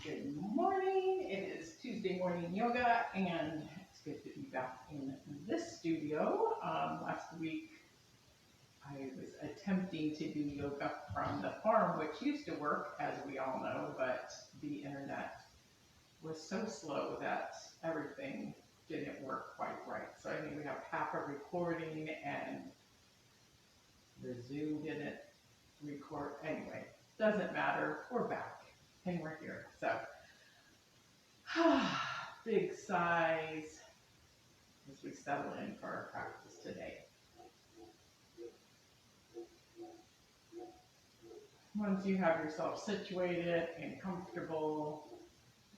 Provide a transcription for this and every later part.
Good morning. It is Tuesday morning yoga, and it's good to be back in this studio. Last week, I was attempting to do yoga from the farm, which used to work, as we all know, but the internet was so slow that everything didn't work quite right. So I think we have half a recording, and the Zoom didn't record. Anyway, doesn't matter. We're back, and we're here. So. Big sighs as we settle in for our practice today. Once you have yourself situated and comfortable,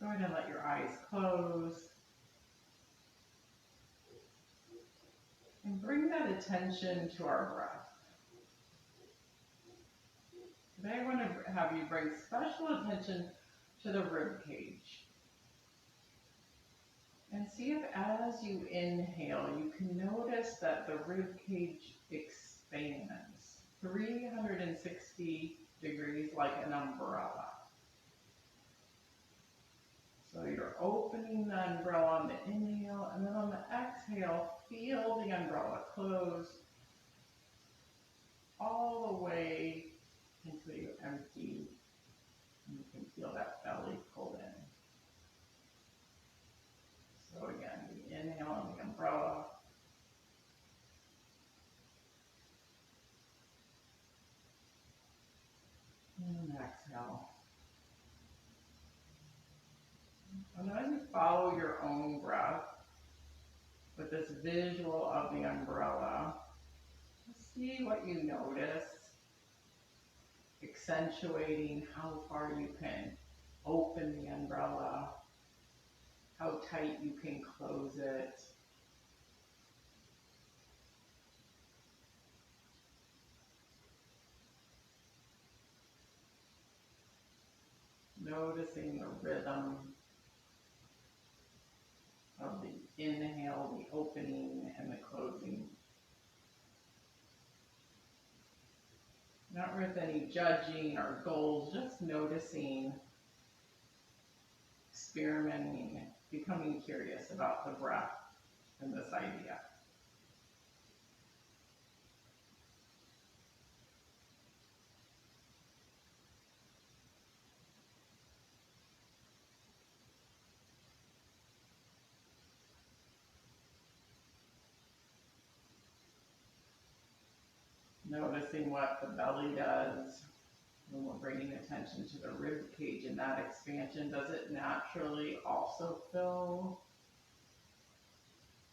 go ahead and let your eyes close. And bring that attention to our breath. Today I want to have you bring special attention to the rib cage. And see if as you inhale, you can notice that the rib cage expands 360 degrees like an umbrella. So you're opening the umbrella on the inhale, and then on the exhale, feel the umbrella close all the way until you empty. And you can feel that belly pull in. So again, we inhale on the umbrella. And exhale. And then you follow your own breath with this visual of the umbrella. See what you notice, accentuating how far you can open the umbrella, how tight you can close it. Noticing the rhythm of the inhale, the opening, and the closing. Not with any judging or goals, just noticing, experimenting, becoming curious about the breath and this idea. Noticing what the belly does when we're bringing attention to the rib cage and that expansion. Does it naturally also fill,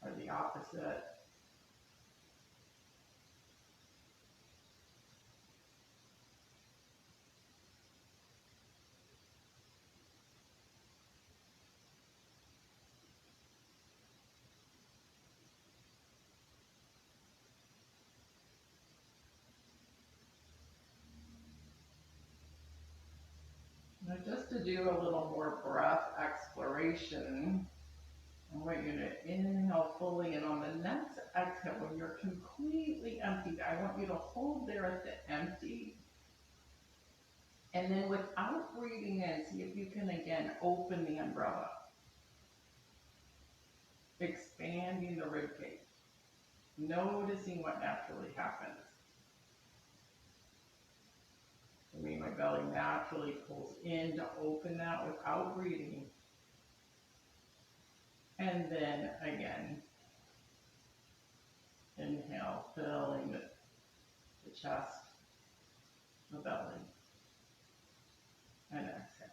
or the opposite? Now just to do a little more breath exploration, I want you to inhale fully, and on the next exhale, when you're completely emptied, I want you to hold there at the empty. And then without breathing in, see if you can again open the umbrella, expanding the rib cage, noticing what naturally happens. For me, my belly naturally pulls in to open that without breathing. And then again, inhale, filling the chest, the belly, and exhale.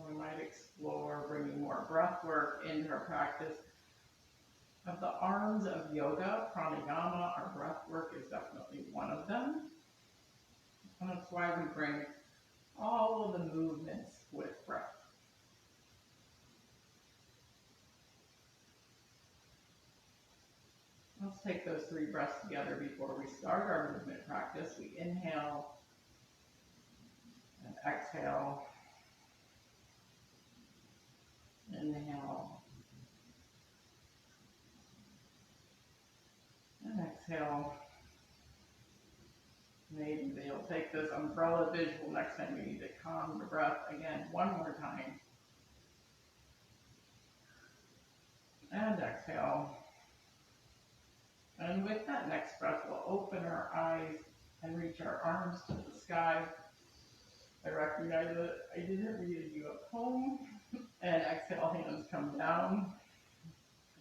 We might explore bringing more breath work into our practice of the arms of yoga, pranayama. Our breath work is definitely one of them. And that's why we bring all of the movements with breath. Let's take those 3 breaths together before we start our movement practice. We inhale and exhale. Inhale exhale. Maybe they'll take this umbrella visual next time you need to calm the breath again one more time. And exhale. And with that next breath, we'll open our eyes and reach our arms to the sky. I recognize that I didn't read you a poem. And exhale, hands come down.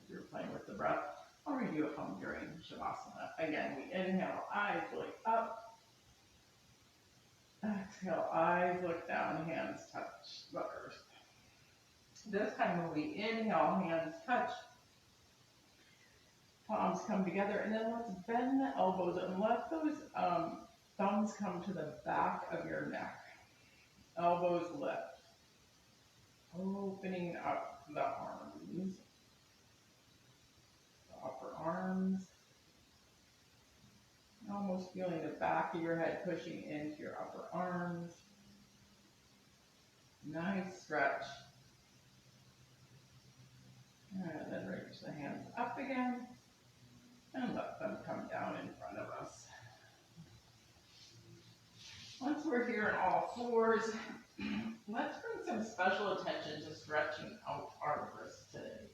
If you're playing with the breath, I'll read you a poem during Shavasana. Again, we inhale, eyes look up. Exhale, eyes look down, hands touch the earth. This time when we inhale, hands touch, palms come together, and then let's bend the elbows and let those thumbs come to the back of your neck. Elbows lift, opening up the arms, the upper arms. Almost feeling the back of your head pushing into your upper arms. Nice stretch. And then reach the hands up again and let them come down in front of us. Once we're here in all fours, let's bring some special attention to stretching out our wrists today.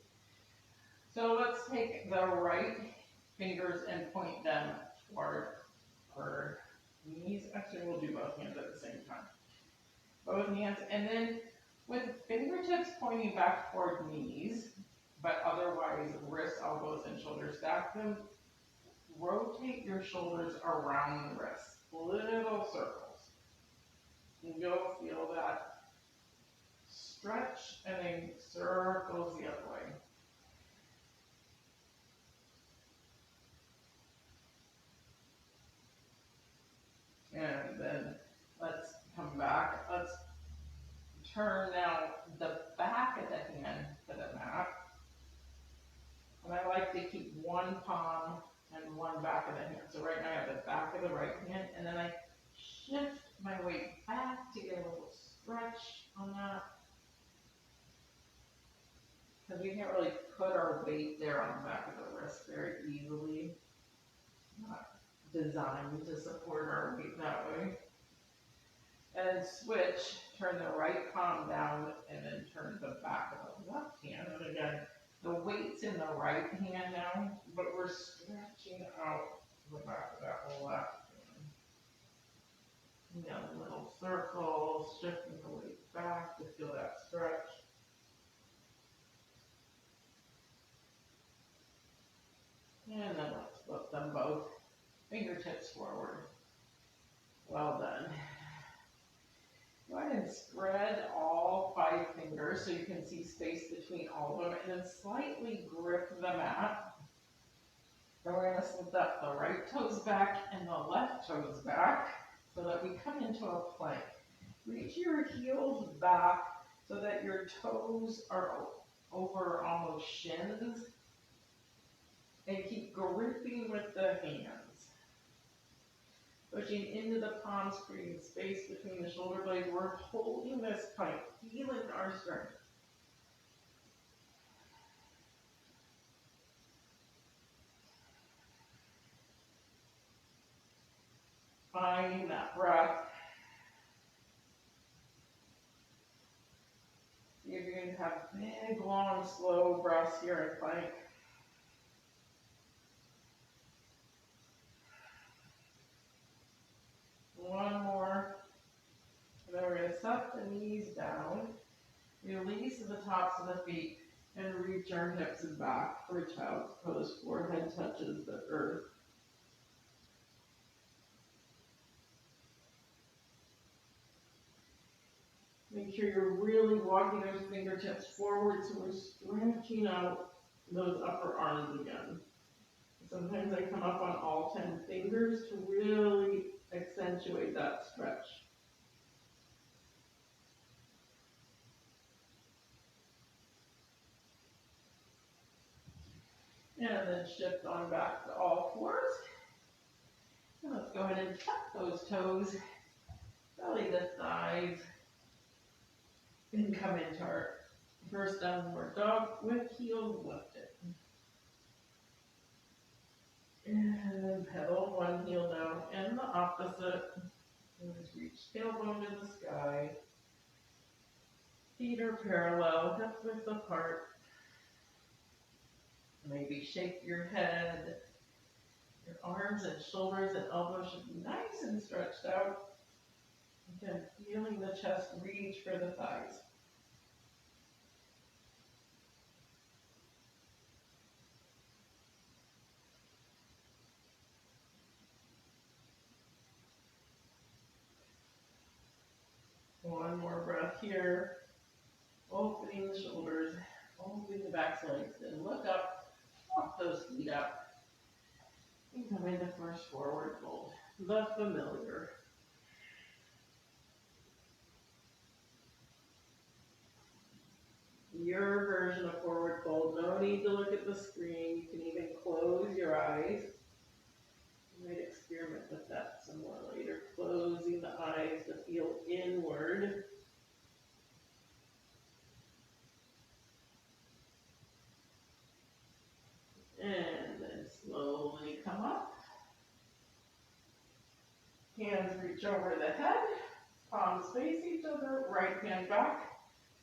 So let's take the right fingers and point them toward our knees. Actually, we'll do both hands at the same time. Both hands, and then with fingertips pointing back toward knees, but otherwise wrists, elbows, and shoulders stack them, rotate your shoulders around the wrists, little circles. And you'll feel that stretch and then circles the other way. And then let's come back. Let's turn now the back of the hand to the mat. And I like to keep one palm and one back of the hand. So right now I have the back of the right hand, and then I shift my weight back to get a little stretch on that. Because we can't really put our weight there on the back of the wrist very easily. Not designed to support our weight that way. And then switch, turn the right palm down, and then turn the back of the left hand. And again, the weight's in the right hand now, but we're stretching out the back of that left hand. Again, little circles, shifting the weight back to feel that stretch. And then let's flip them both. Fingertips forward. Well done. Go ahead and spread all 5 fingers so you can see space between all of them, and then slightly grip the mat. Then we're going to slip up the right toes back and the left toes back so that we come into a plank. Reach your heels back so that your toes are over almost shins, and keep gripping with the hands. Pushing into the palms, creating space between the shoulder blades. We're holding this tight, feeling our strength. Finding that breath. See if you can have big, long, slow breaths here in plank. One more. Then we're going to suck the knees down, release the tops of the feet, and reach our hips back for child's pose. Forehead touches the earth. Make sure you're really walking those fingertips forward so we're stretching out those upper arms again. Sometimes I come up on all 10 fingers to really accentuate that stretch. And then shift on back to all fours. And let's go ahead and tuck those toes, belly to thighs, and come into our first downward dog with heels lifted. And And pedal one heel down and the opposite. And just reach tailbone to the sky. Feet are parallel, hips width apart. Maybe shake your head. Your arms and shoulders and elbows should be nice and stretched out. Again, feeling the chest reach for the thighs. One more breath here. Opening the shoulders, opening the back legs, then look up, walk those feet up, and come into first forward fold. The familiar. Your version of forward fold. No need to look at the screen. You can even close your eyes. You might experiment with that some more later. Closing the eyes to feel inward. And then slowly come up. Hands reach over the head. Palms face each other. Right hand back.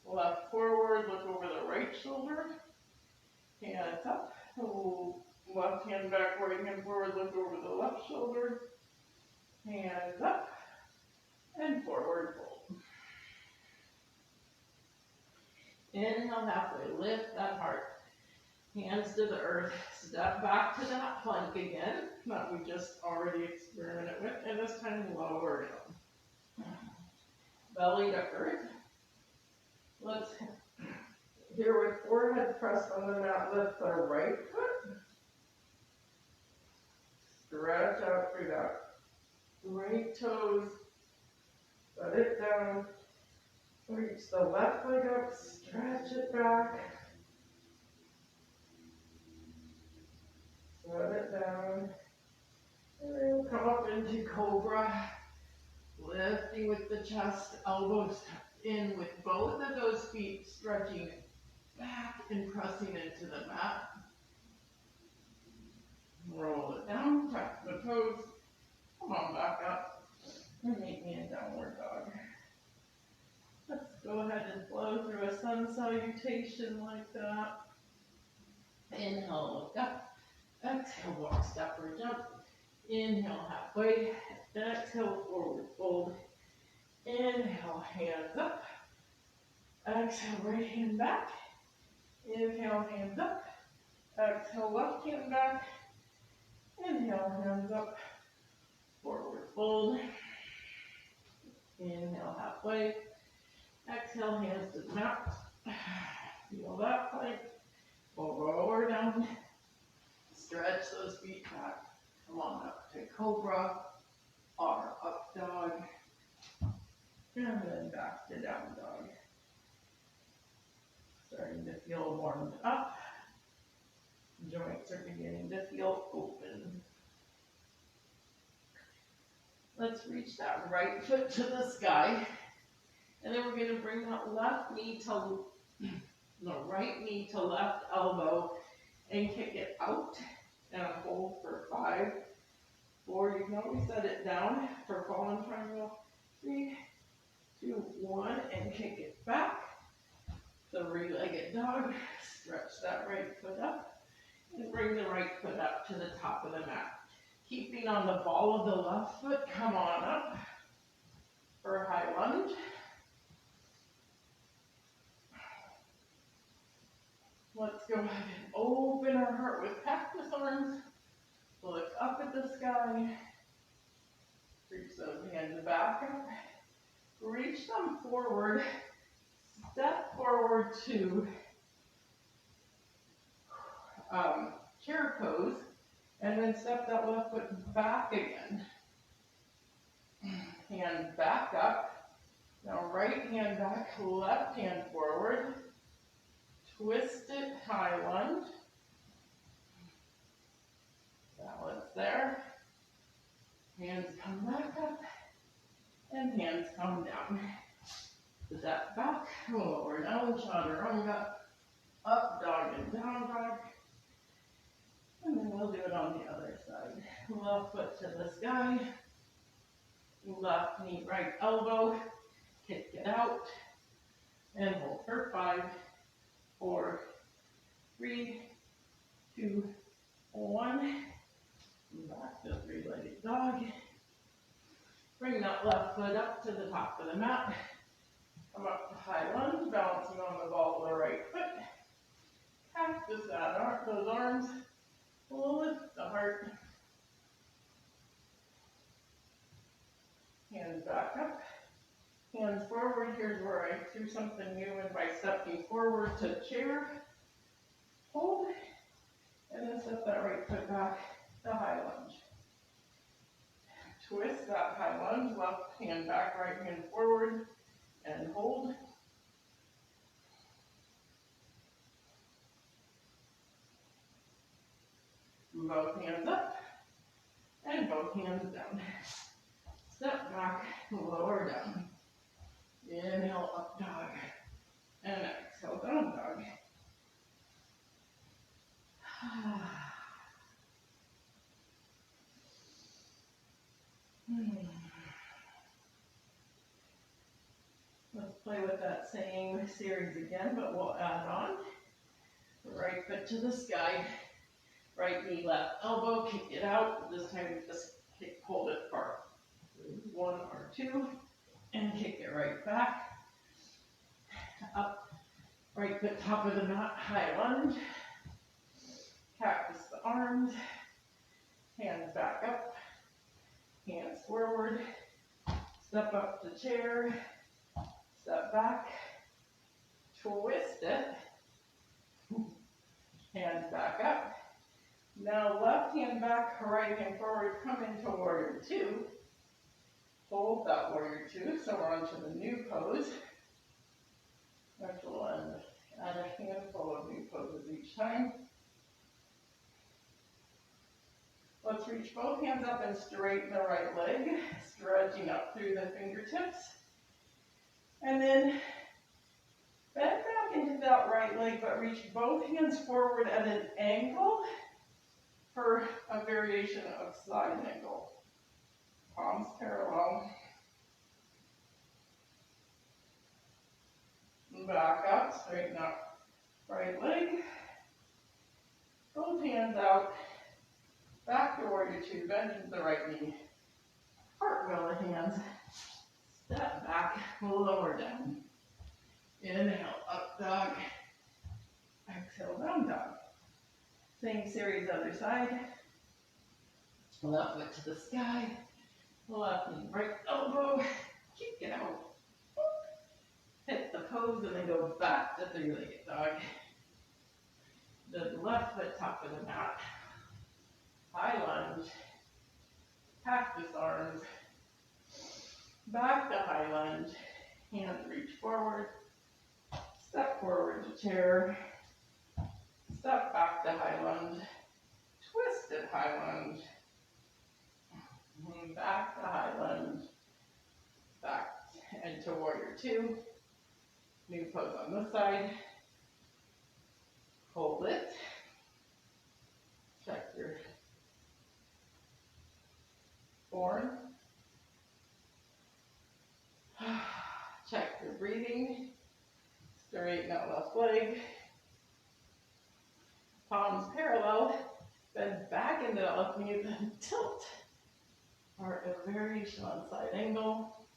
Left forward. Look over the right shoulder. Hands up. Left hand back. Right hand forward. Look over the left shoulder. Hands up. And forward fold. Inhale halfway. Lift that heart. Hands to the earth, step back to that plank again, that we just already experimented with, and this time lower down. Belly to earth. Let's, here with forehead pressed on the mat, lift the right foot. Stretch out through that right toes. Let it down. Reach the left leg up, stretch it back. Let it down, and then come up into Cobra, lifting with the chest, elbows tucked in with both of those feet stretching back and pressing into the mat. Roll it down, tap the toes, come on back up, and meet me in downward dog. Let's go ahead and flow through a sun salutation like that. Inhale, look up. Exhale, walk, step, or jump. Inhale, halfway. Exhale, forward fold. Inhale, hands up. Exhale, right hand back. Inhale, hands up. Exhale, left hand back. Inhale, hands up. Forward fold. Inhale, halfway. Exhale, hands to the mat. Feel that plank. We'll roll down. Stretch those feet back. Come on up to Cobra or up dog. And then back to down dog. Starting to feel warmed up. Joints are beginning to feel open. Let's reach that right foot to the sky. And then we're going to bring that right knee to left elbow and kick it out and hold for 5, 4. You can always set it down for fallen triangle. 3, 2, 1, and kick it back. 3-legged dog. Stretch that right foot up and bring the right foot up to the top of the mat. Keeping on the ball of the left foot, come on up for a high lunge. Let's go ahead and open our heart with cactus arms. Look up at the sky. Reach those hands back up. Reach them forward. Step forward to chair pose. And then step that left foot back again. Hand back up. Now right hand back, left hand forward. Twist it, high lunge. Balance there. Hands come back up. And hands come down. Step back, lower down, chaturanga. Up dog and down dog. And then we'll do it on the other side. left foot to the sky, left knee, right elbow, kick it out, and hold for 5, 4, 3, 2, 1. Back to three-legged dog. Bring that left foot up to the top of the mat. Come up to high lunge, balancing on the ball of the right foot. Cactus those arms. Lift the heart. Hands back up. Hands forward. Here's where I threw something new in by stepping forward to chair. Hold. And then step that right foot back to high lunge. Twist that high lunge. Left hand back, right hand forward. And hold. Both hands up. And both hands down. Step back, lower down. Inhale, up dog. And exhale, down dog. Let's play with that same series again, but we'll add on. Right foot to the sky. Right knee, left elbow, kick it out. This time just hold it for 1 or 2, and kick it right back. Up, right foot top of the mat, high lunge. Cactus the arms. Hands back up. Hands forward. Step up to chair. Step back. Twist it. Hands back up. Now left hand back, right hand forward, come into warrior 2. Hold that warrior 2, so we're on to the new pose. Which will add a handful of new poses each time. Let's reach both hands up and straighten the right leg, stretching up through the fingertips. And then bend back into that right leg, but reach both hands forward at an angle for a variation of side angle. Palms parallel. Back up, straighten up right leg. Both hands out. Back to warrior 2, bend into the right knee. Cartwheel the hands. Step back, lower down. Inhale, up dog. Exhale, down dog. Same series, other side. Left foot to the sky. Left knee, right elbow. Kick it out. Hit the pose and then go back to three-legged dog. The left foot top of the mat. High lunge. Cactus arms. Back to high lunge. Hands reach forward. Step forward to chair. Step back to high lunge. Twisted high lunge. Back to high lunge. Back into warrior 2. New pose on this side. Hold it. Check your form. Check your breathing. Straighten out left leg. Palms parallel. Bend back into the left knee, then tilt. Or a variation on side angle.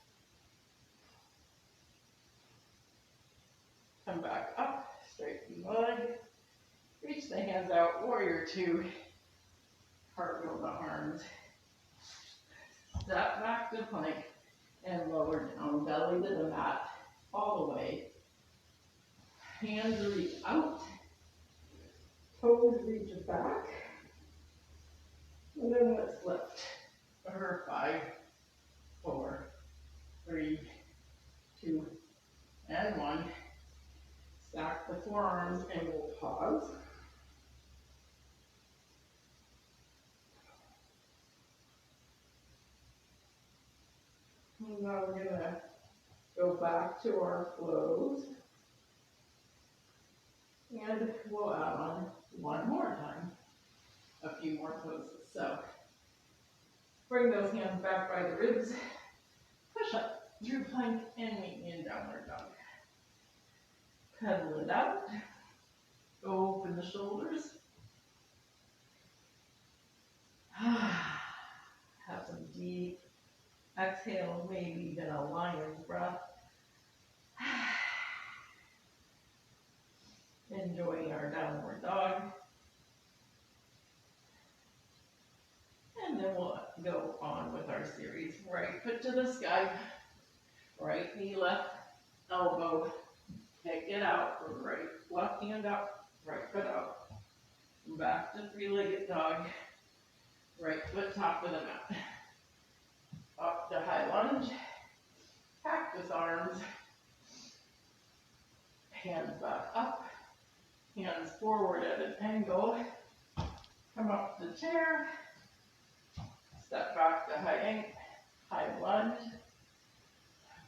Come back up, straighten the leg. Reach the hands out, warrior 2. Cartwheel the arms. Step back to plank and lower down, belly to the mat, all the way. Hands reach out. Toes reach back. And then let's lift. For 5, 4, 3, 2, and 1. Stack the forearms and we'll pause. And now we're going to go back to our flows. And we'll add on one more time. A few more poses. So Bring those hands back by the ribs. Push up through plank and meet me in downward dog. Pedal it out. Open the shoulders. Have some deep exhale, maybe even a lion's breath. Enjoying our downward dog. And then we'll go on with our series. Right foot to the sky. Right knee, left elbow. Kick it out. Right, left hand up. Right foot up. Back to three-legged dog. Right foot top of the mat. Up to high lunge. Cactus arms. Hands back up. Hands forward at an angle. Come up to chair. Step back to high lunge.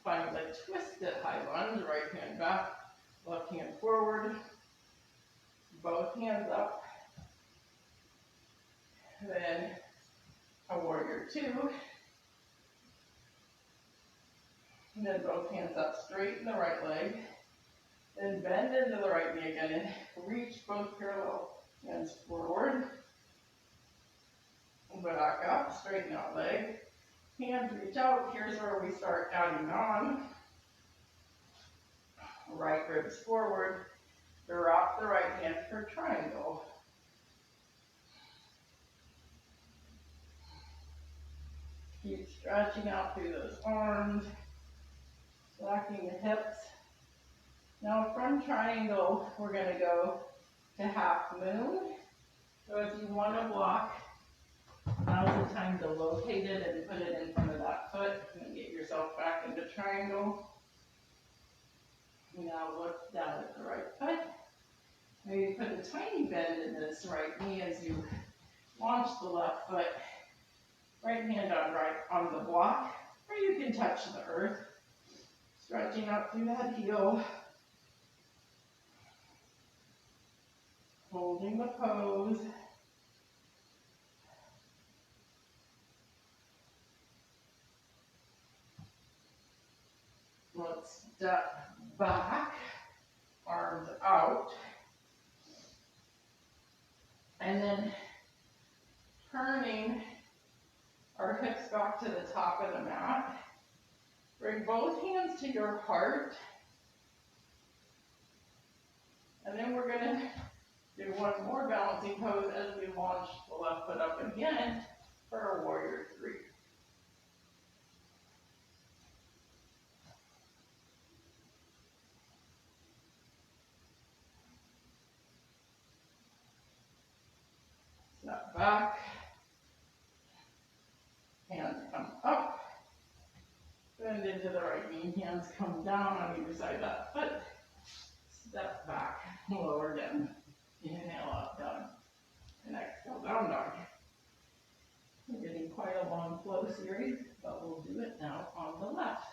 Find the twisted high lunge. Right hand back. Left hand forward. Both hands up. Then a warrior two. And then both hands up straight in the right leg. Then bend into the right knee again and reach both parallel hands forward. Back up, straighten out leg. Hands reach out. Here's where we start adding on. Right ribs forward. Drop the right hand for triangle. Keep stretching out through those arms. Slacking the hips. Now from triangle, we're going to go to half moon. So if you want to block, now's the time to locate it and put it in front of that foot and get yourself back into triangle. Now look down at the right foot. Maybe put a tiny bend in this right knee as you launch the left foot. Right hand on the block, or you can touch the earth. Stretching out through that heel. Holding the pose. Let's step back, arms out. And then turning our hips back to the top of the mat. Bring both hands to your heart. And then we're going to do one more balancing pose as we launch the left foot up again for a warrior three. Step back. Hands come up. Bend into the right knee. Hands come down on either side of that foot. Step back. Lower down. Inhale up, down. And exhale, down dog. We're getting quite a long flow series, but we'll do it now on the left.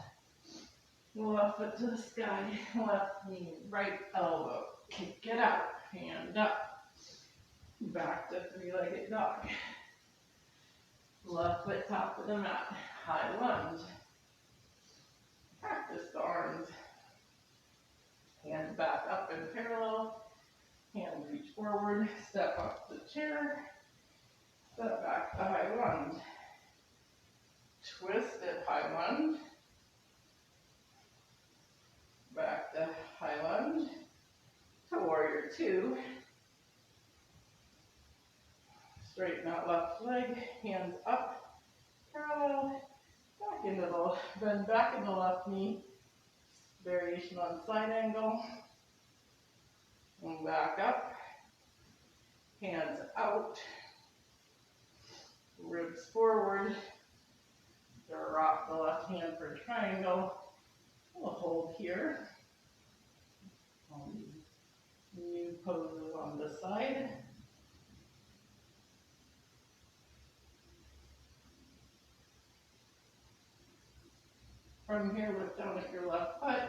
Left foot to the sky. Left knee, right elbow. Kick it out. Hand up. Back to three-legged dog. Left foot top of the mat. High lunge. Practice the arms. Hands back up in parallel. Hands reach forward. Step up to chair. Step back to high lunge. Twisted high lunge. Back to high lunge. To warrior two. Straighten out left leg, hands up, parallel, back into the, bend back in the left knee, variation on side angle, and back up, hands out, ribs forward, drop the left hand for triangle, we'll hold here, new poses on the side. From here, look down at your left foot,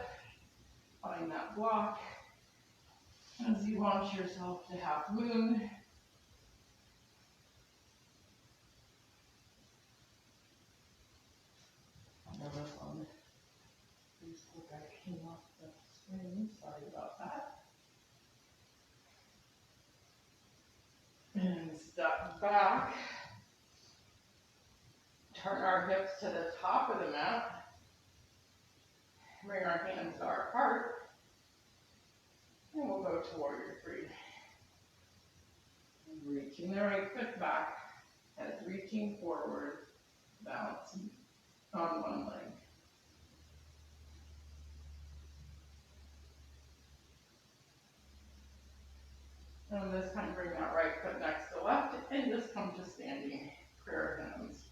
find that block. As you launch yourself to half moon. Sorry about that. And step back. Turn our hips to the top of the mat. Bring our hands to our heart. And we'll go to warrior three. Reaching the right foot back. Head reaching forward. Balancing on one leg. And this time bring that right foot next to left and just come to standing prayer hands.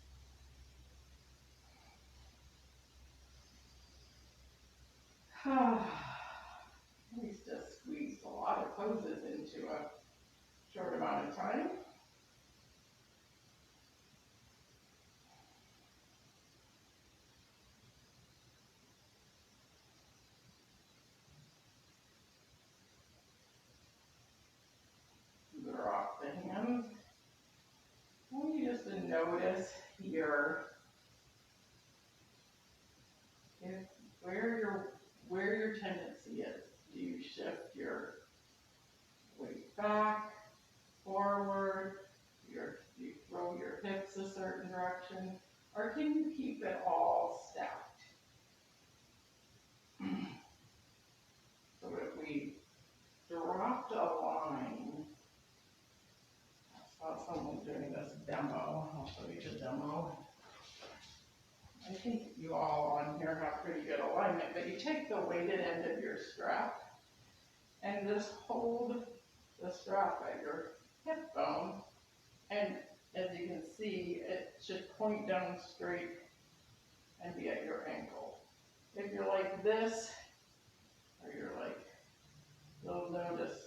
We just squeezed a lot of poses into a short amount of time. Drop the hands. I want you just to notice here where your tendency is. Do you shift your weight back, forward? Do you throw your hips a certain direction? Or can you keep it all stacked? So if we dropped a line, I saw someone doing this demo. I'll show you the demo. I think you all on here have pretty good alignment, but you take the weighted end of your strap and just hold the strap at your hip bone, and as you can see, it should point down straight and be at your ankle. If you're like this, or you're like, you'll notice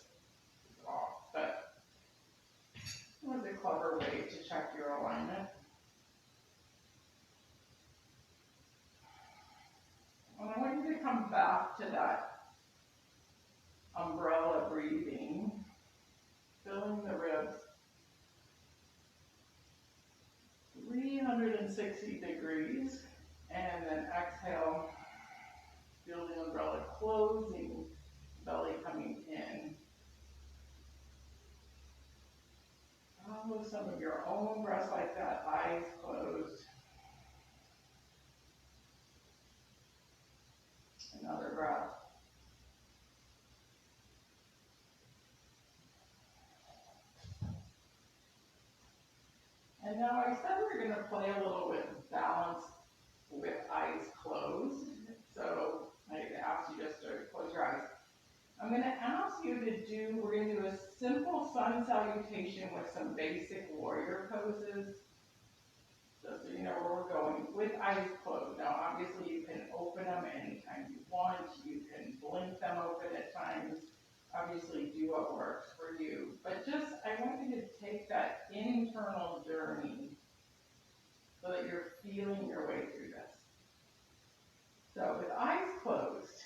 it's off, but it was a clever way to check your alignment. And I want you to come back to that umbrella breathing, filling the ribs 360 degrees, and then exhale, feel the umbrella closing, belly coming in. Follow some of your own breaths like that, eyes closed. Another breath. And now I said we're going to play a little with balance with eyes closed. So I asked you just to close your eyes. I'm going to ask you to we're going to do a simple sun salutation with some basic warrior poses. So you know where we're going with eyes closed. Now obviously you can open them anytime you want. You can blink them open at times. Obviously do what works for you. But just, I want you to take that internal journey so that you're feeling your way through this. So with eyes closed,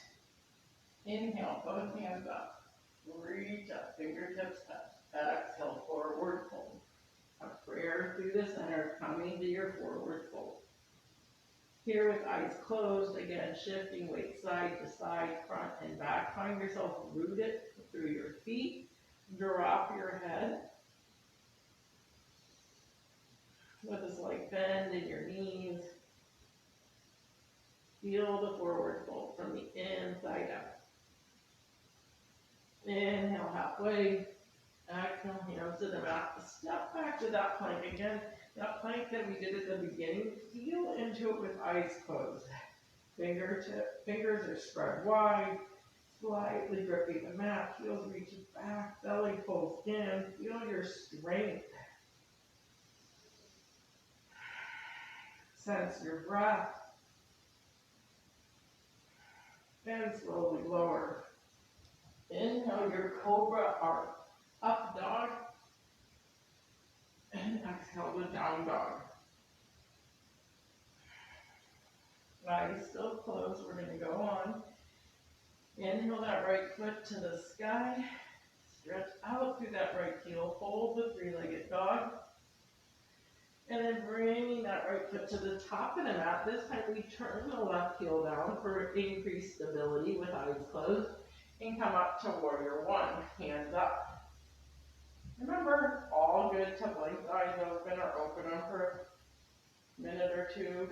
inhale, both hands up. Reach up, fingertips touch. Exhale, forward fold. A prayer through the center, coming to your forward fold. Here with eyes closed, again, shifting weight side to side, front and back. Find yourself rooted through your feet. Drop your head. With a slight bend in your knees. Feel the forward fold from the inside out. Inhale halfway. Exhale, hands to the mat. Step back to that plank again. That plank that we did at the beginning, feel into it with eyes closed. Fingers are spread wide, slightly gripping the mat, heels reaching back, belly pulls in. Feel your strength. Sense your breath. And slowly lower. Inhale your cobra or up dog. And exhale the down dog. Eyes still closed. We're going to go on. Inhale that right foot to the sky. Stretch out through that right heel. Hold the three-legged dog. And then bringing that right foot to the top of the mat. This time we turn the left heel down for increased stability with eyes closed. and come up to warrior one, hands up. Remember, all good to blink the eyes open or open them for a minute or two.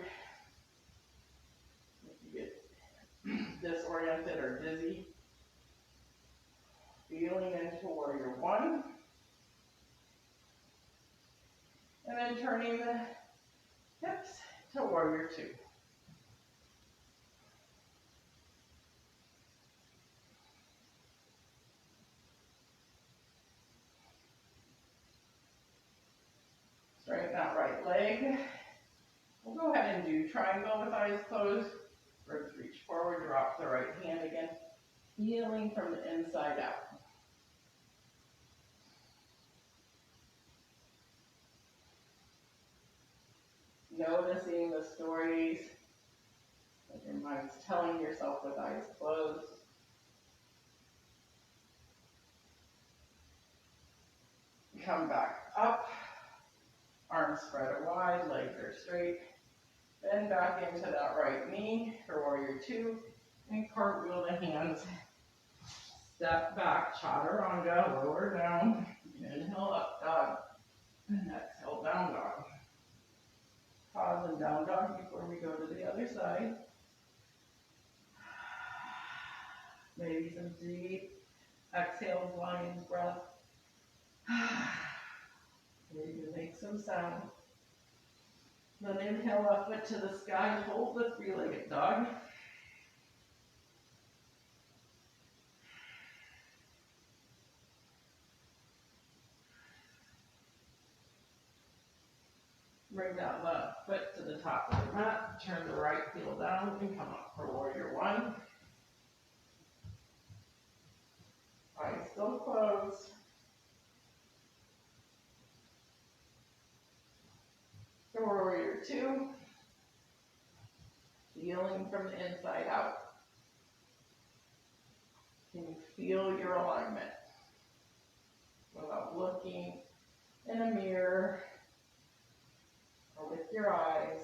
If you get disoriented or dizzy, feeling into warrior one, and then turning the hips to warrior two. Straighten that right leg. We'll go ahead and do triangle with eyes closed. Ribs reach forward, drop the right hand again, healing from the inside out. Noticing the stories that your mind's telling yourself with eyes closed. Come back up, arms spread wide, legs are straight. Bend back into that right knee for warrior two, and cartwheel the hands. Step back, chaturanga, lower down. Inhale, up dog, and exhale, down dog. Pause and down dog before we go to the other side. Maybe some deep exhales, lion's breath. Maybe make some sound. Then inhale up it to the sky, hold the three-legged dog. Bring that left foot to the top of the mat, turn the right heel down and come up for warrior one. Eyes still closed. For warrior two, feeling from the inside out. Can you feel your alignment without looking in a mirror or with your eyes?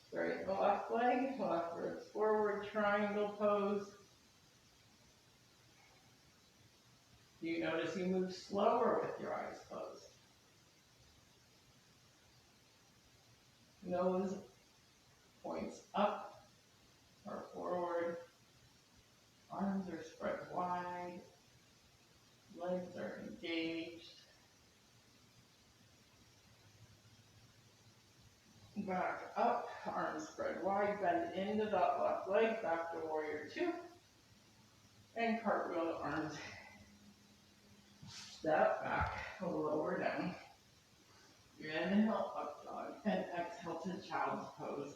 Straighten the left leg, left ribs forward, triangle pose. Do you notice you move slower with your eyes closed? Nose points up or forward. Arms are spread wide. Legs are engaged. Back up, arms spread wide, bend into that left leg, back to warrior two. And cartwheel the arms. Step back, lower down. Inhale, up dog, and exhale to child's pose.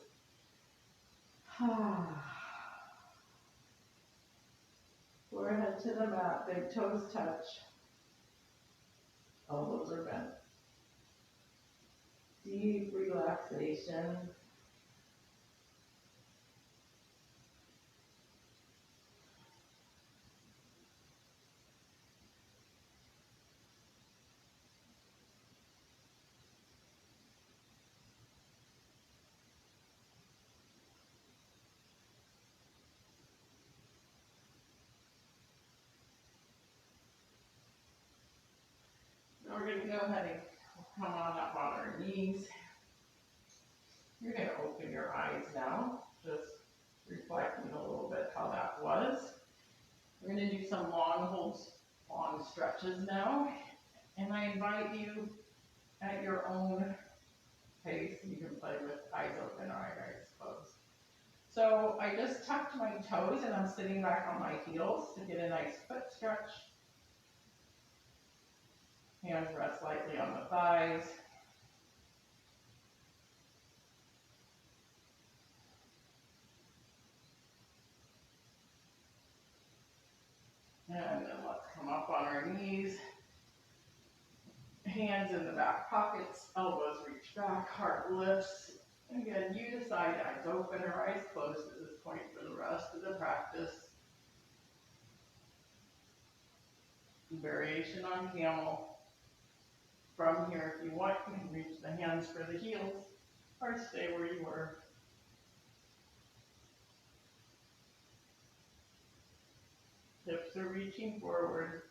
Forehead to the mat, big toes touch. Elbows are bent. Deep relaxation. Now we're going to go ahead and come on up on our knees. You're going to open your eyes now, just reflecting a little bit how that was. We're going to do some long holds, long stretches now, and I invite you at your own pace. You can play with eyes open or eyes closed. So I just tucked my toes and I'm sitting back on my heels to get a nice foot stretch. Hands rest lightly on the thighs. And then let's come up on our knees. Hands in the back pockets, elbows reach back, heart lifts. Again, you decide, eyes open or eyes closed at this point for the rest of the practice. Variation on camel. From here, if you want, you can reach the hands for the heels or stay where you were. hips are reaching forward,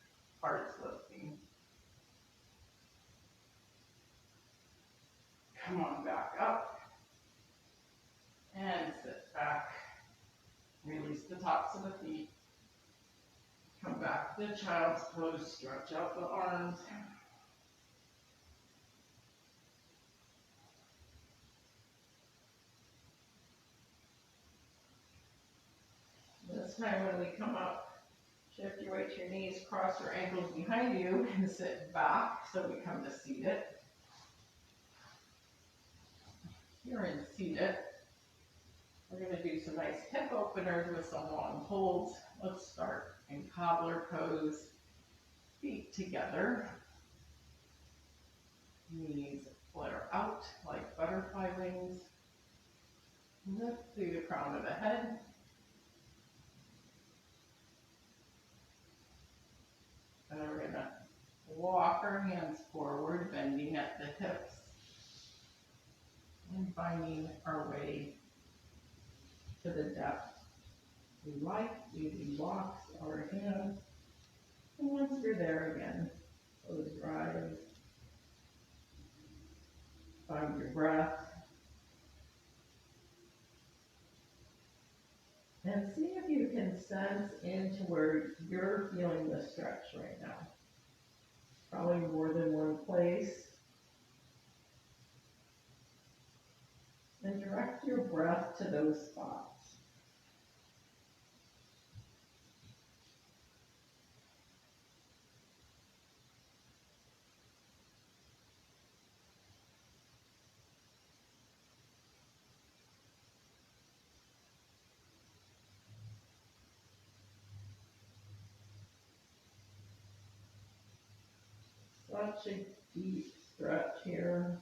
heart's lifting. Come on back up. And sit back. Release the tops of the feet. Come back to child's pose. Stretch out the arms. This time when we come up, shift your weight to your knees, cross your ankles behind you, and sit back. So we come to seated. You're in seated. We're going to do some nice hip openers with some long holds. Let's start in cobbler pose. Feet together. Knees flare out like butterfly wings. Lift through the crown of the head. And we're going to walk our hands forward, bending at the hips. And finding our way to the depth we like. Easy walks our hands. And once you're there again, close your eyes. Find your breath. And see if you can sense into where you're feeling the stretch right now. Probably more than one place. And direct your breath to those spots. Such a deep stretch here.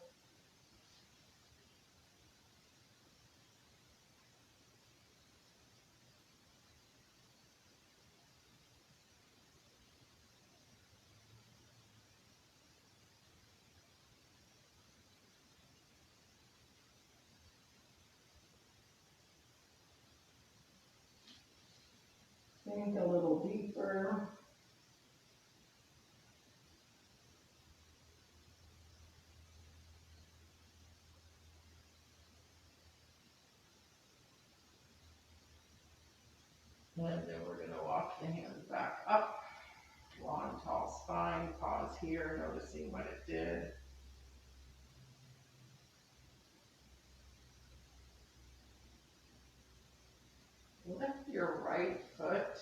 Sink a little deeper. And then we're going to walk the hands back up. Long, tall spine. Pause here, noticing what it did. Lift your right foot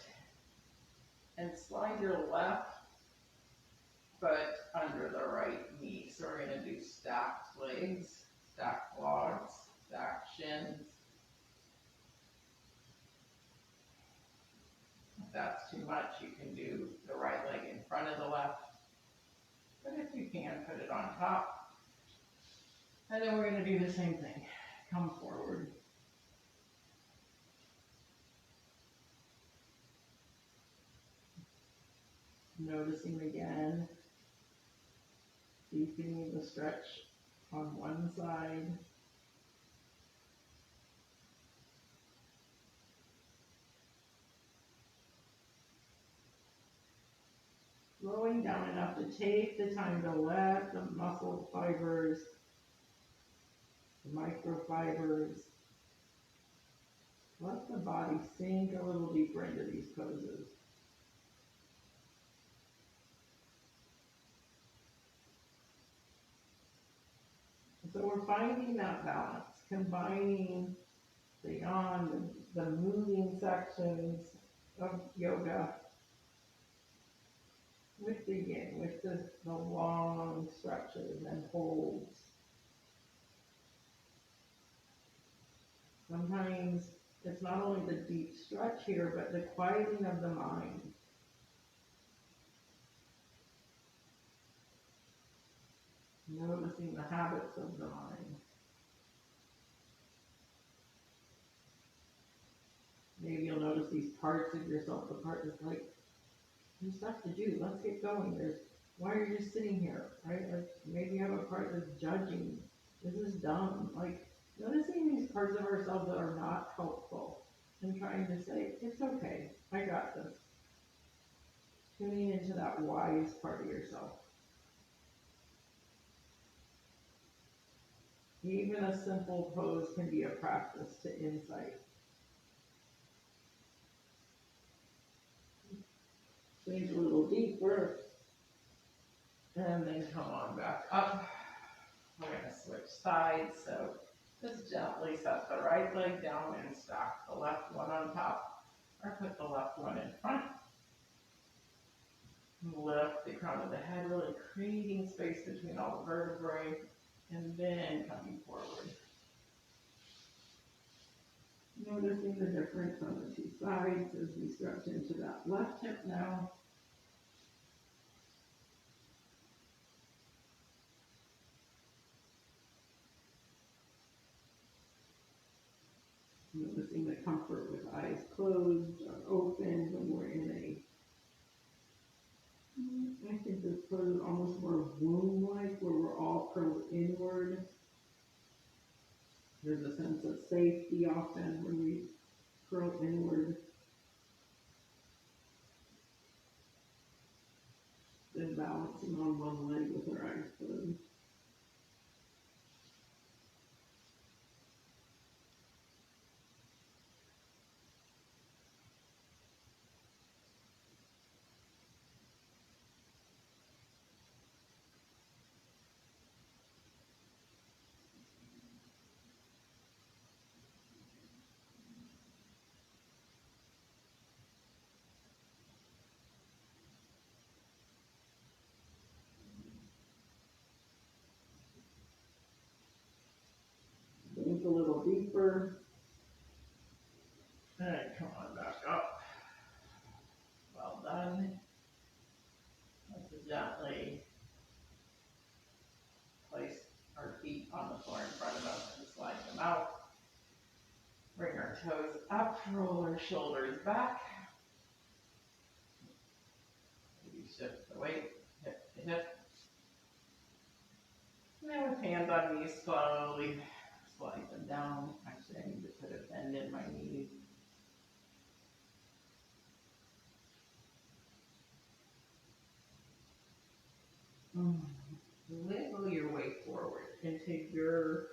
and slide your left foot under the right knee. So we're going to do stacked legs, stacked quads, stacked shins. If that's too much, you can do the right leg in front of the left. But if you can, put it on top. And then we're going to do the same thing. Come forward. Noticing again, deepening the stretch on one side. Slowing down enough to take the time to let the muscle fibers, the microfibers, let the body sink a little deeper into these poses. So we're finding that balance, combining the yang, the moving sections of yoga with the yin, with the long stretches and holds. Sometimes it's not only the deep stretch here, but the quieting of the mind. Noticing the habits of the mind. Maybe you'll notice these parts of yourself, the part that's like, there's stuff to do, let's get going. Why are you just sitting here, right? Like maybe you have a part that's judging, this is dumb. Like noticing these parts of ourselves that are not helpful and trying to say, it's okay, I got this. tuning into that wise part of yourself. Even a simple pose can be a practice to insight. Breathe a little deeper, and then come on back up. We're going to switch sides, so just gently set the right leg down and stack the left one on top, or put the left one in front. Lift the crown of the head, really creating space between all the vertebrae, and then coming forward. Noticing the difference on the two sides as we stretch into that left hip now. Noticing the comfort with eyes closed or open when we're in I think this pose is almost more womb-like, where we're all curled inward. There's a sense of safety often when we curl inward. Then balancing on one leg with our eyes closed. Think a little deeper. All right, come on back up. Well done. Let's gently place our feet on the floor in front of us and slide them out. Bring our toes up, roll our shoulders back. Maybe shift the weight, hip to hip. And then with hands on knees, slowly slide them down. Actually, I need to put a bend in my knees. Wiggle your way forward into your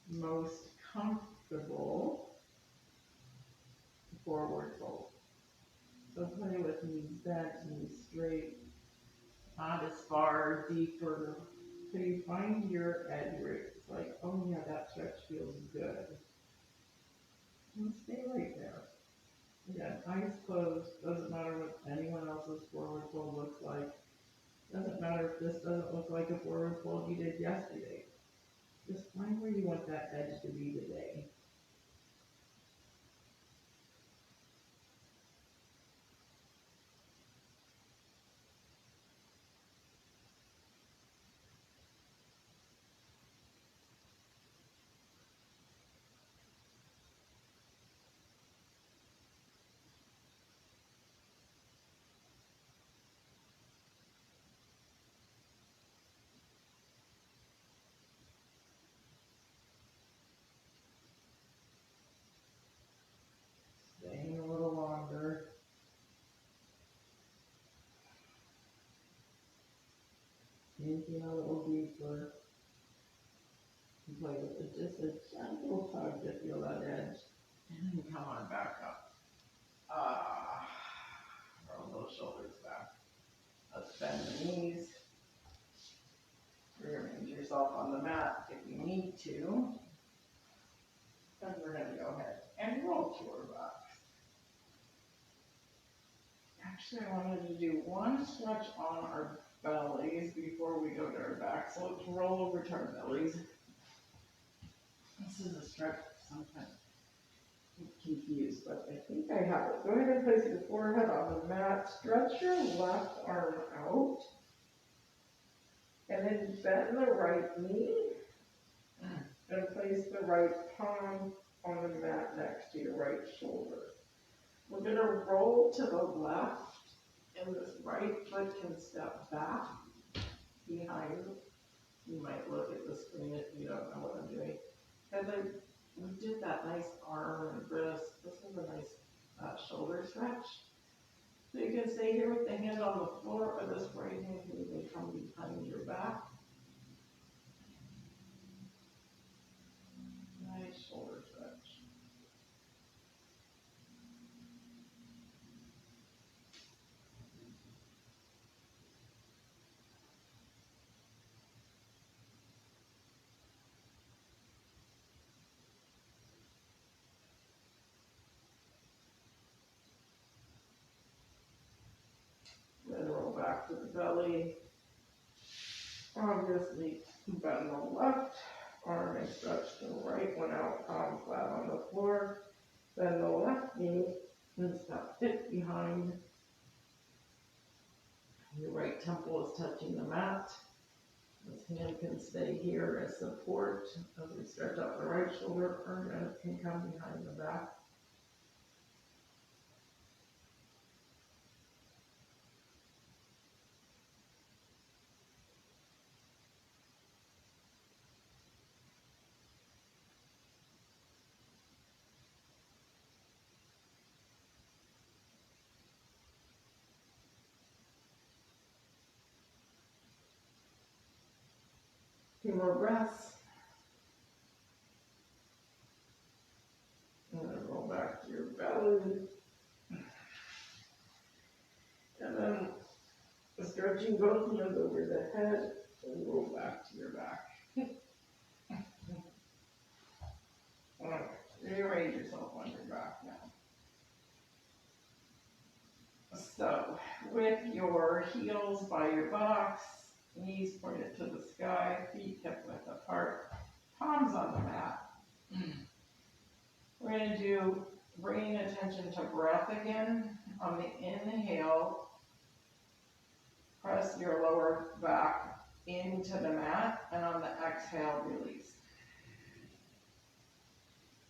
most comfortable forward fold. So play with knees bent, knees straight, not as far, deeper. So you find your edge where it's like, oh yeah, that stretch feels good. And stay right there. Again, eyes closed, doesn't matter what anyone else's forward fold looks like. Doesn't matter if this doesn't look like a forward fold you did yesterday. Just find where you want that edge to be today. Staying a little longer. Thinking a little deeper. Play with it, just a gentle tug to feel that edge. And then come on back up. Roll those shoulders back. Let's bend the knees. Rearrange yourself on the mat if you need to. Then we're going to go ahead and roll to our backs. Actually, I wanted to do one stretch on our bellies before we go to our backs. So let's roll over to our bellies. This is a stretch sometimes I'm confused, but I think I have it. Go ahead and place your forehead on the mat. Stretch your left arm out. And then bend the right knee. And place the right palm on the mat next to your right shoulder. We're going to roll to the left, and this right foot can step back behind. You might look at the screen if you don't know what I'm doing. And then we did that nice arm and wrist. This is a nice shoulder stretch. So you can stay here with the hand on the floor, or this right hand can even come behind your back. Nice shoulder stretch. Then roll back to the belly. Obviously, bend the left arm and stretch to the right one out, palm flat on the floor. Bend the left knee and step it behind. Your right temple is touching the mat. This hand can stay here as support as we stretch out the right shoulder, or it can come behind the back. Few more breaths. And then roll back to your belly. And then stretching both hands over the head and roll back to your back. Alright, rearrange yourself on your back now. So, with your heels by your buttocks, knees pointed to the sky, feet hip width apart, palms on the mat. We're going to do bringing attention to breath again. On the inhale, press your lower back into the mat, and on the exhale, release.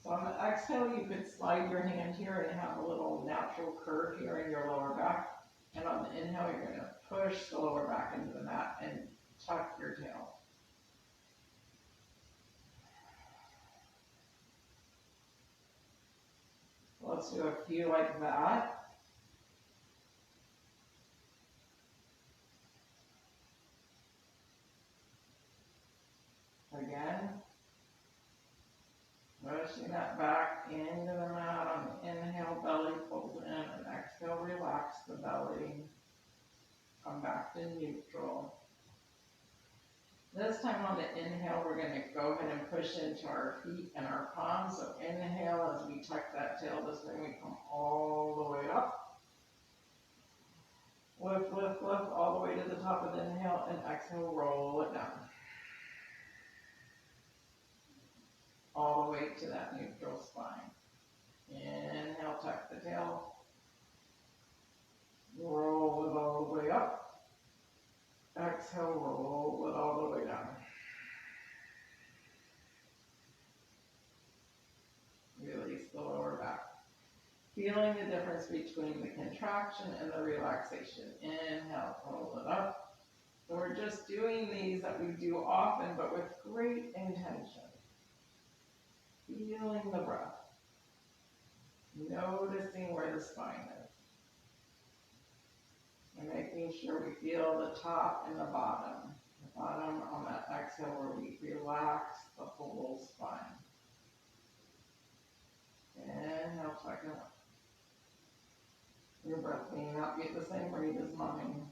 So on the exhale, you could slide your hand here and have a little natural curve here in your lower back. And on the inhale, you're going to push the lower back into the mat and tuck your tail. Let's do a few like that. Again. Pushing that back into the mat on the inhale, belly pulls in, and exhale, relax the belly. Come back to neutral. This time on the inhale, we're going to go ahead and push into our feet and our palms. So inhale as we tuck that tail. This way we come all the way up. Lift, lift, lift all the way to the top of the inhale, and exhale, roll it down. All the way to that neutral spine. Inhale, tuck the tail. Roll it all the way up. Exhale, roll it all the way down. Release the lower back. Feeling the difference between the contraction and the relaxation. Inhale, roll it up. So we're just doing these that we do often, but with great intention. Feeling the breath. Noticing where the spine is. And making sure we feel the top and the bottom. The bottom on that exhale where we relax the whole spine. Inhale, tuck it up. Your breath may not be at the same rate as mine.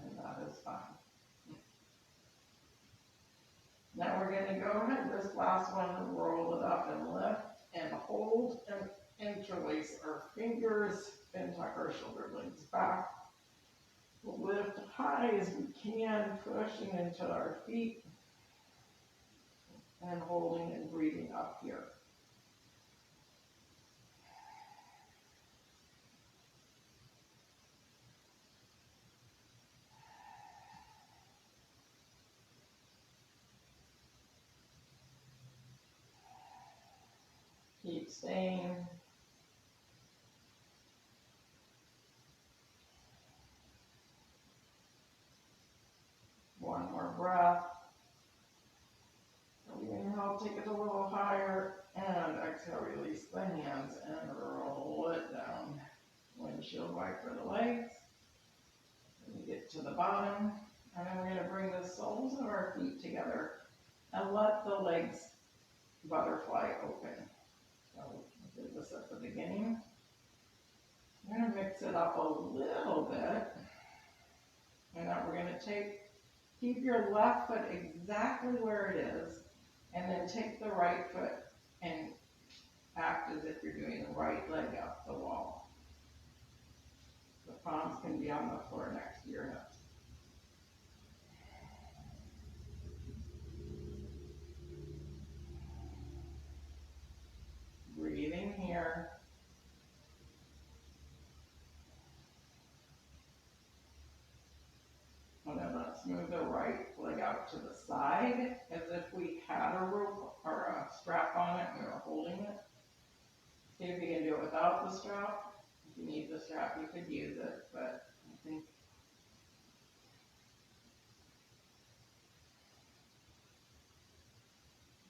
And that is fine. Now we're going to go ahead, this last one, roll it up and lift and hold and interlace our fingers and tuck our shoulder blades back. We'll lift high as we can, pushing into our feet and holding and breathing up here. Keep staying. One more breath. Inhale, take it a little higher, and exhale, release the hands and butterfly for the legs. Then we get to the bottom, and then we're going to bring the soles of our feet together and let the legs butterfly open. So we did this at the beginning. We're going to mix it up a little bit. And now we're going to keep your left foot exactly where it is, and then take the right foot and act as if you're doing the right leg up the wall. The palms can be on the floor next to your hips. Breathing here. And then let's move the right leg out to the side as if we had a rope or a strap on it and we were holding it. See if you can do it without the strap. If you need the strap, you could use it, but I think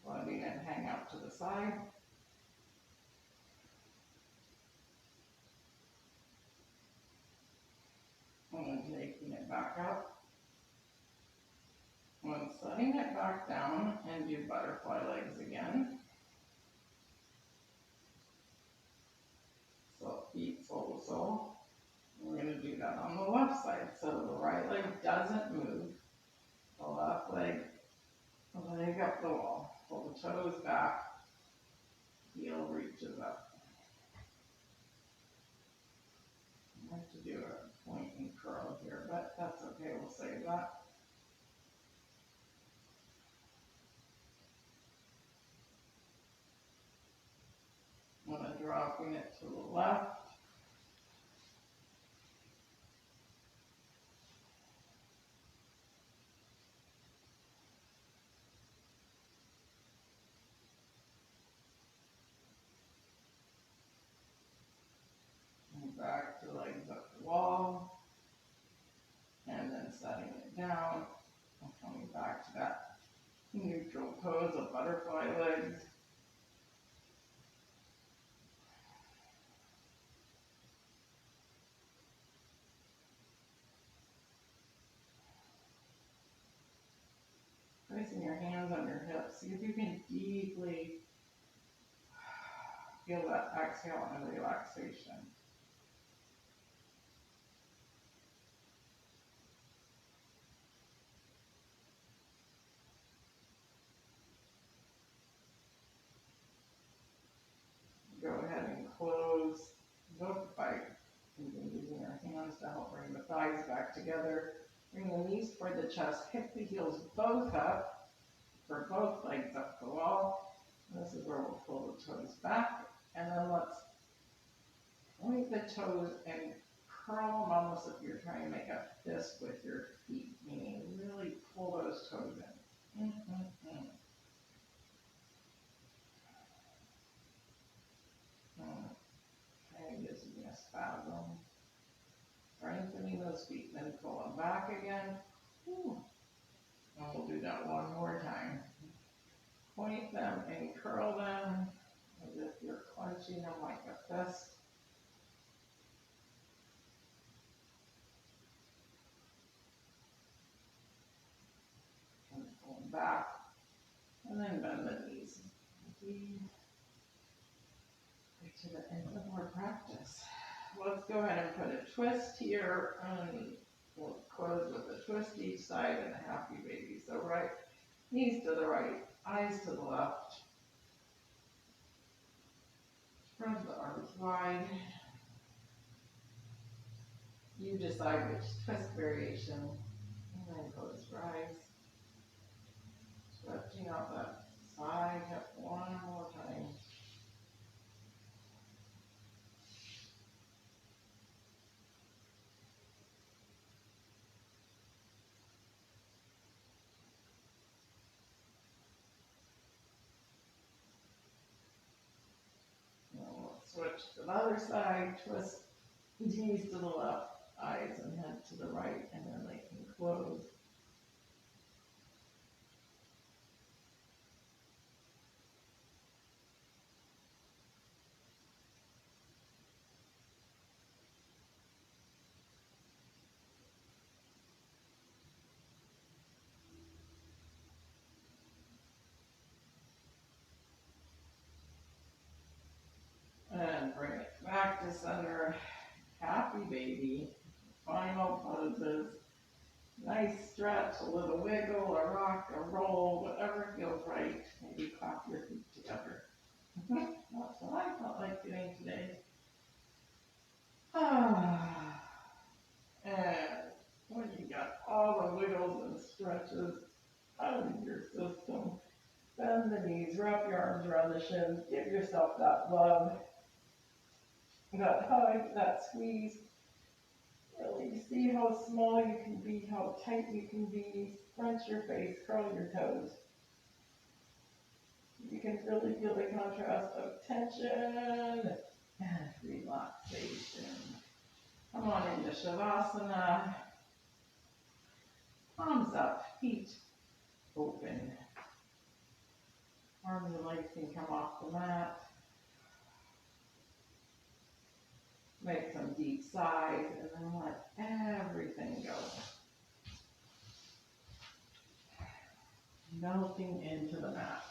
letting it hang out to the side. And then taking it back up. And then setting it back down and do butterfly legs again. So feet sole to sole. We're going to do that on the left side. So the right leg doesn't move. The left leg up the wall. Pull the toes back. Heel reaches up. I have to do a point and curl here, but that's okay. We'll save that. And then dropping it to the left. And back to legs up the wall. And then setting it down. And coming back to that neutral pose of butterfly legs. Placing your hands on your hips. See if you can deeply feel that exhale and relaxation. Go ahead and close both by using our hands to help bring the thighs back together. Bring the knees toward the chest, hip the heels both up for both legs up the wall. And this is where we'll pull the toes back. And then let's point the toes and curl them almost if you're trying to make a fist with your feet, meaning really pull those toes in. Kind of gives me a spasm. Strengthening those feet, then pull them back again. Whew. And we'll do that one more time. Point them and curl them as if you're clenching them like a fist. And pull them back. And then bend the knees. To the end of our practice. Let's go ahead and put a twist here, and we'll close with a twist each side and a happy baby. So right, knees to the right, eyes to the left. Spread the arms wide. You decide which twist variation, and then close your eyes. Stretching out that side hip one more time. Switch to the other side, twist knees to the left, eyes and head to the right, and then they can close. baby. Final poses. Nice stretch, a little wiggle, a rock, a roll, whatever feels right. Maybe clap your feet together. That's what I felt like doing today. And when you got all the wiggles and stretches out of your system, bend the knees, wrap your arms around the shins, give yourself that love, that hug, that squeeze. Really see how small you can be, how tight you can be. Crunch your face, curl your toes. You can really feel the contrast of tension and relaxation. Come on into Shavasana. Palms up, feet open. Arms and legs can come off the mat. Make some deep sighs and then let everything go. Melting into the mat.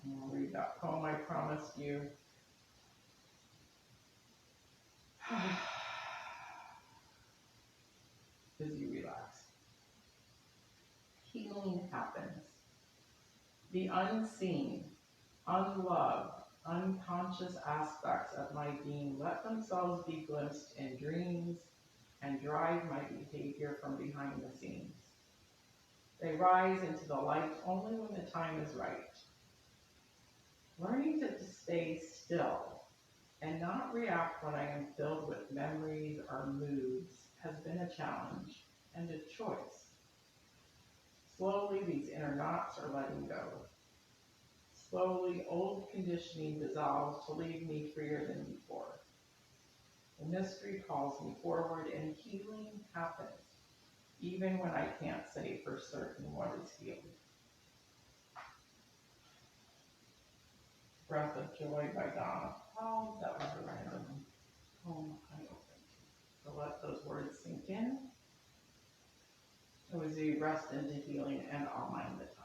And I'll read that poem I promised you. As you relax. Healing happens. The unseen, unloved, unconscious aspects of my being let themselves be glimpsed in dreams and drive my behavior from behind the scenes. They rise into the light only when the time is right. Learning to stay still and not react when I am filled with memories or moods has been a challenge and a choice. Slowly, these inner knots are letting go. Slowly, old conditioning dissolves to leave me freer than before. The mystery calls me forward and healing happens, even when I can't say for certain what is healed. Breath of Joy by Donna Powell. That was a random poem I opened. So let those words sink in. As we rest into healing and I'll mind the time.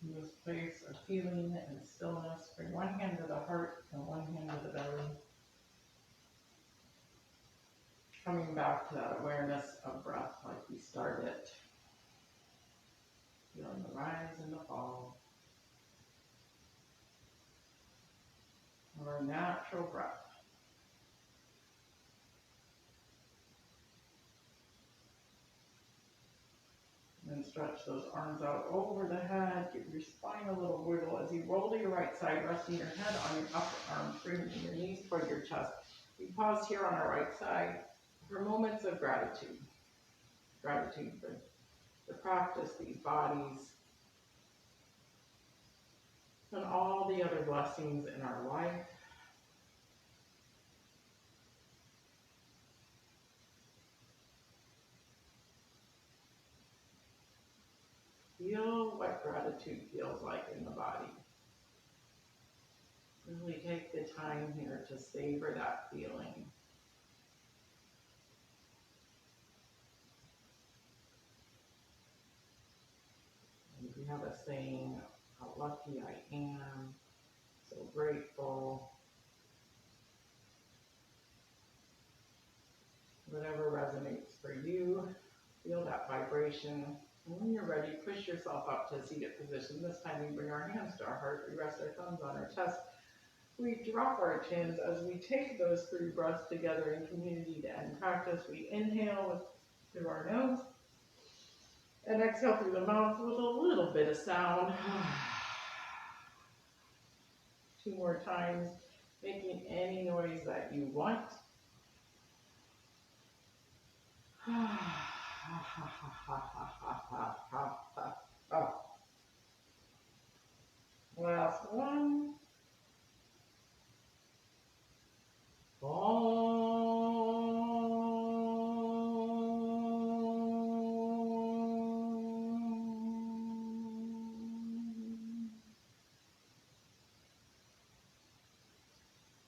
In this place of healing and stillness, bring one hand to the heart and one hand to the belly. Coming back to that awareness of breath like we started. Feeling the rise and the fall. Of our natural breath. then stretch those arms out over the head. Give your spine a little wiggle as you roll to your right side, resting your head on your upper arm, bringing your knees toward your chest. We pause here on our right side for moments of gratitude. Gratitude for the practice, these bodies, and all the other blessings in our life. Feel what gratitude feels like in the body. Really take the time here to savor that feeling. And if you have a saying, how lucky I am, so grateful, whatever resonates for you, feel that vibration. And when you're ready, push yourself up to a seated position. This time we bring our hands to our heart, we rest our thumbs on our chest. We drop our chins as we take those 3 breaths together in community to end practice. We inhale through our nose and exhale through the mouth with a little bit of sound. 2 more times, making any noise that you want. Last one.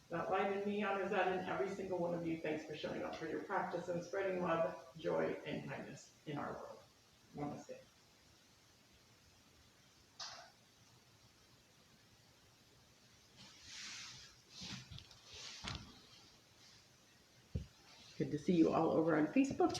That light in me honors that in every single one of you. Thanks for showing up for your practice and spreading love, joy, and kindness in our world. Namaste. Good to see you all over on Facebook.